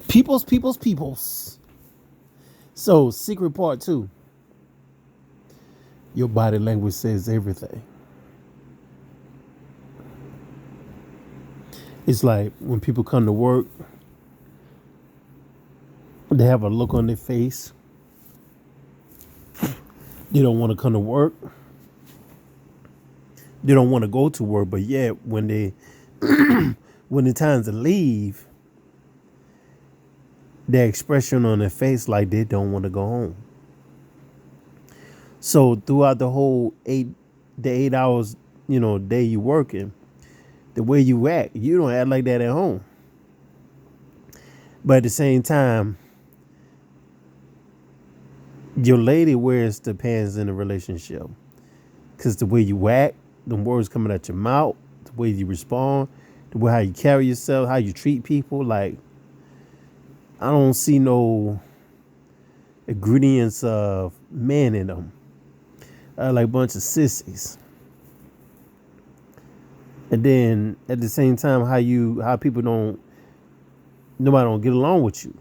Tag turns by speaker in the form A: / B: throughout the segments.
A: Peoples. So, secret part two. Your body language says everything. It's like when people come to work, they have a look on their face. They don't want to come to work. They don't want to go to work, but yet when it's time to leave, their expression on their face like they don't want to go home. So throughout the 8 hours, day you working, the way you act, you don't act like that at home. But at the same time, your lady wears the pants in the relationship. Because the way you act, the words coming out your mouth, the way you respond, the way how you carry yourself, how you treat people, like I don't see no ingredients of men in them. Like a bunch of sissies. And then at the same time, how people nobody don't get along with you.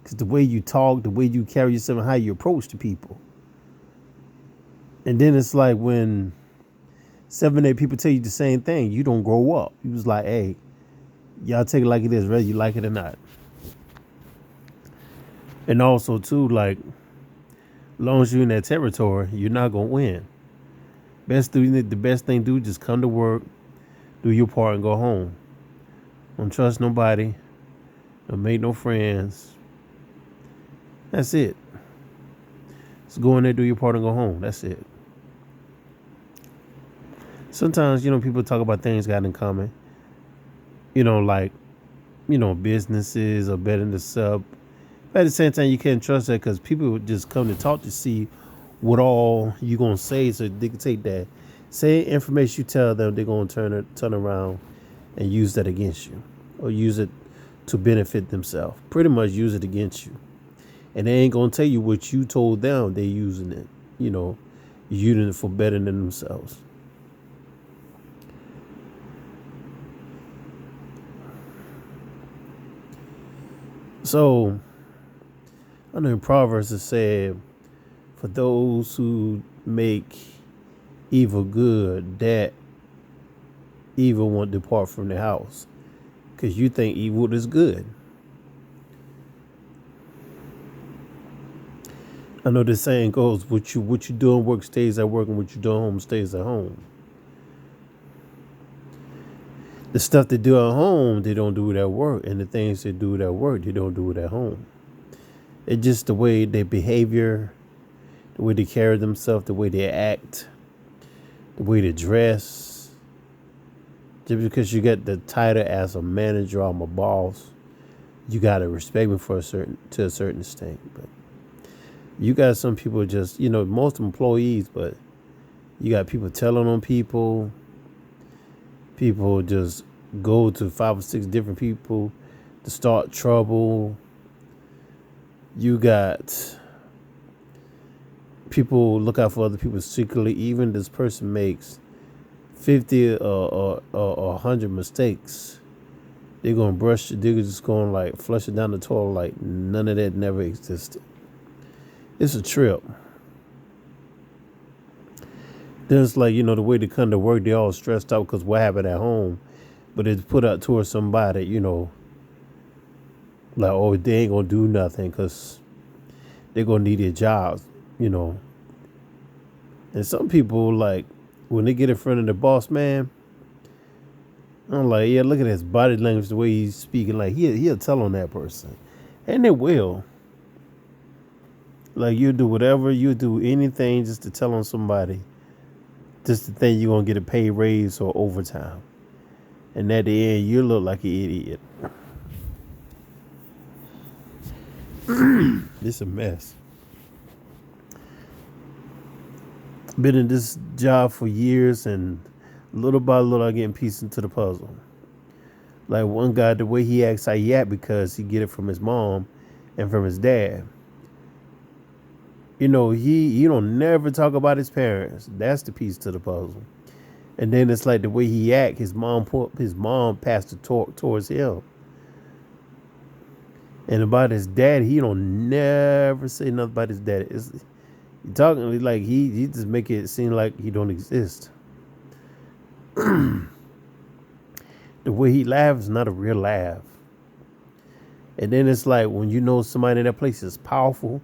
A: Because the way you talk, the way you carry yourself, and how you approach the people. And then it's like when 7, 8 people tell you the same thing, you don't grow up. You was like, hey, y'all take it like it is, whether you like it or not. And also too, like, as long as you're in that territory, you're not gonna win. The best thing to do, just come to work, do your part, and go home. Don't trust nobody. Don't make no friends. That's it. Just go in there, do your part, and go home. That's it. Sometimes, people talk about things got in common. Like, businesses or betting the sub. But at the same time, you can't trust that because people would just come to talk to see what all you gonna say, so they can take that same information you tell them, they're gonna turn around and use that against you, or use it to benefit themselves. Pretty much use it against you, and they ain't gonna tell you what you told them. They're using it, using it for bettering themselves. So, I know in Proverbs it said, for those who make evil good, that evil won't depart from the house. Because you think evil is good. I know the saying goes, what you do at work stays at work, and what you do at home stays at home. The stuff they do at home, they don't do it at work. And the things they do at work, they don't do it at home. It's just the way their behavior, the way they carry themselves, the way they act, the way they dress. Just because you get the title as a manager or I'm a boss, you gotta respect me to a certain extent. But you got some people just, most employees, but you got people telling on people. People just go to 5 or 6 different people to start trouble. You got people look out for other people secretly. Even this person makes 50 or 100 mistakes, they're just going like flush it down the toilet like none of that never existed. It's a trip. Then it's like, the way they come to work, they all stressed out because what happened at home. But it's put out towards somebody, like, oh, they ain't going to do nothing because they're going to need their jobs, And some people, like, when they get in front of the boss man, I'm like, yeah, look at his body language, the way he's speaking. Like, he'll tell on that person. And they will. Like, you'll do whatever, you'll do anything just to tell on somebody. Just to think you're going to get a pay raise or overtime. And at the end, you look like an idiot. It's a mess. Been in this job for years, and little by little, I'm getting pieces into the puzzle. Like one guy, the way he acts, how he act, because he get it from his mom and from his dad. He don't never talk about his parents. That's the piece to the puzzle. And then it's like the way he act, his mom passed the torch towards him. And about his dad, he don't never say nothing about his dad. He talking like he just make it seem like he don't exist. The way he laughs is not a real laugh. And then it's like when you know somebody in that place is powerful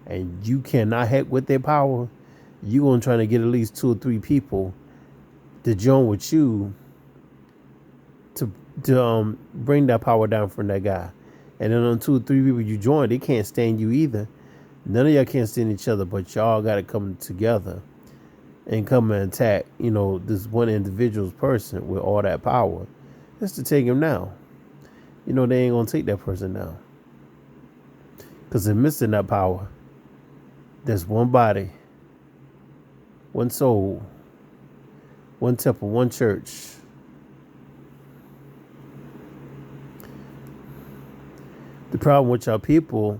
A: and you cannot heck with their power, you gonna try to get at least 2 or 3 people to join with you to bring that power down from that guy. And then on 2 or 3 people you join, they can't stand you either. None of y'all can't stand each other, but y'all gotta come together and come and attack, this one individual's person with all that power. Just to take him down. They ain't gonna take that person down. Because they're missing that power. There's one body, one soul, one temple, one church. The problem with y'all people,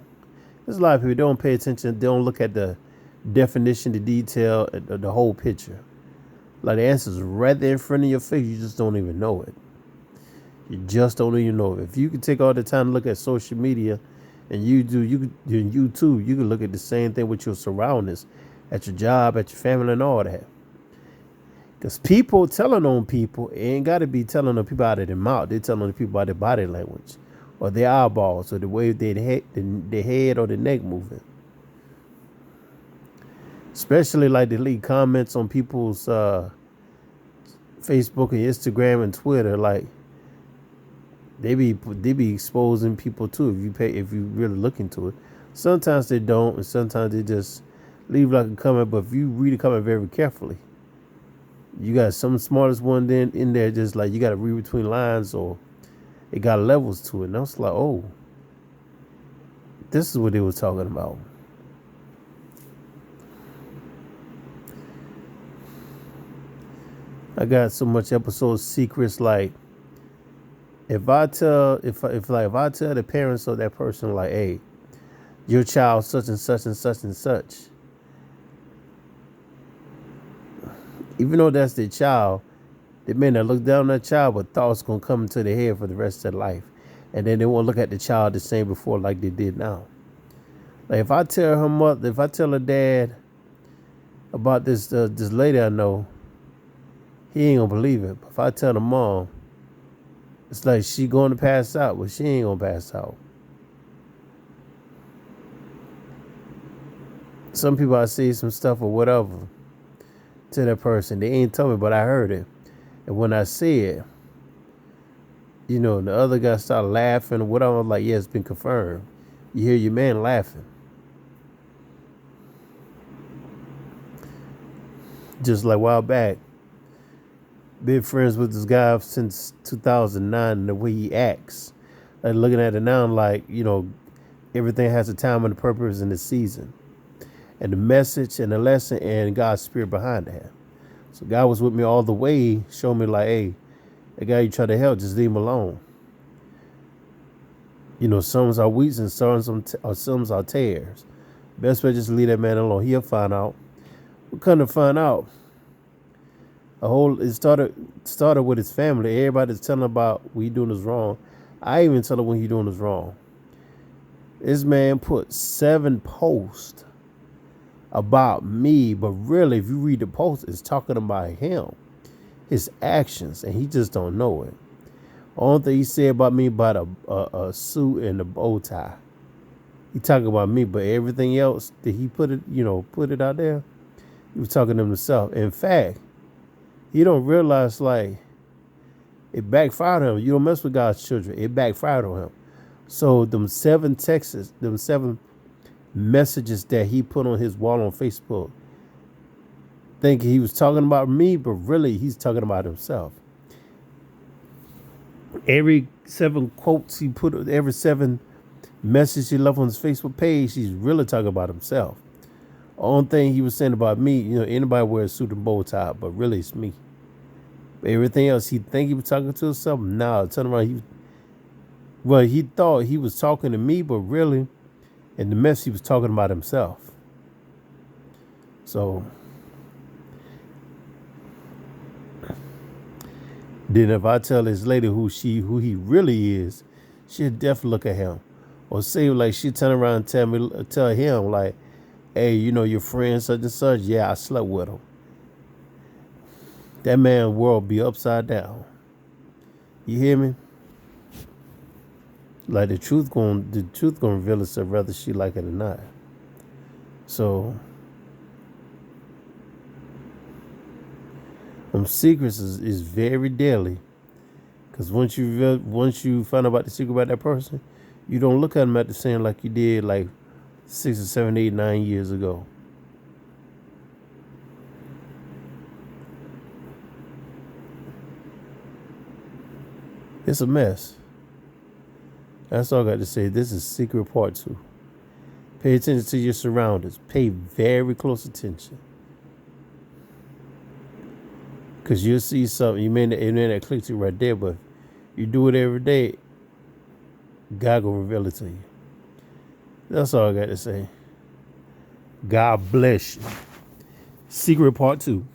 A: there's a lot of people don't pay attention. They don't look at the definition, the detail, the whole picture. Like the answer's right there in front of your face. You just don't even know it. You just don't even know it. If you can take all the time to look at social media, and you too, you can look at the same thing with your surroundings, at your job, at your family, and all that. Because people telling on people ain't got to be telling on people out of their mouth. They're telling the people by their body language, or their eyeballs, or the way their head or the neck moving. Especially like they leave comments on people's Facebook and Instagram and Twitter, like they be exposing people too if you really look into it. Sometimes they don't, and sometimes they just leave like a comment. But if you read a comment very carefully, you got some smartest one then in there, just like you got to read between lines, or it got levels to it. And I was like, oh, this is what they were talking about. I got so much episode secrets. Like if I tell the parents of that person, like, hey, your child such and such and such and such, even though that's their child, they may not look down on that child, but thoughts gonna come into their head for the rest of their life, and then they won't look at the child the same before like they did now. Like if I tell her dad about this lady I know, he ain't gonna believe it. But if I tell the mom, it's like she going to pass out, but she ain't gonna pass out. Some people, I see some stuff or whatever to that person. They ain't tell me, but I heard it. And when I see it, the other guy started laughing or whatever. I'm like, yeah, it's been confirmed. You hear your man laughing. Just like a while back, been friends with this guy since 2009, and the way he acts, like looking at it now, I'm like, everything has a time and a purpose in the season, and the message and the lesson and God's spirit behind that. So God was with me all the way, showing me like, hey, the guy you try to help, just leave him alone. Some are wheats and some are tares. Best way just leave that man alone. He'll find out. We couldn't find out. It started with his family. Everybody's telling about what he doing is wrong. I even tell him when he doing is wrong. This man put 7 posts about me, but really, if you read the post, it's talking about him, his actions, and he just don't know it. Only thing he said about me about a suit and a bow tie. He talking about me, but everything else that he put it out there, he was talking to himself. In fact, he don't realize, like, it backfired on him. You don't mess with God's children. It backfired on him. So them 7 texts, them 7 messages that he put on his wall on Facebook, thinking he was talking about me, but really he's talking about himself. Every 7 quotes he put, every 7 messages he left on his Facebook page, he's really talking about himself. Only thing he was saying about me, anybody wears a suit and bow tie, but really it's me. Everything else, he think he was talking to himself. Nah, turn around. He thought he was talking to me, but really, in the mess, he was talking about himself. So, then if I tell this lady who he really is, she'll definitely look at him. Or say like she turn around and tell him like, hey, you know your friend such and such, yeah, I slept with him. That man world be upside down. You hear me? Like the truth gonna reveal itself whether she like it or not. So secrets is very deadly. Cause once you find out about the secret about that person, you don't look at them at the same like you did like 6 or 7, 8, 9 years ago. It's a mess. That's all I got to say. This is Secret Part 2. Pay attention to your surroundings. Pay very close attention. Because you'll see something. It may not click to you right there, but you do it every day, God will reveal it to you. That's all I got to say. God bless you. Secret Part 2.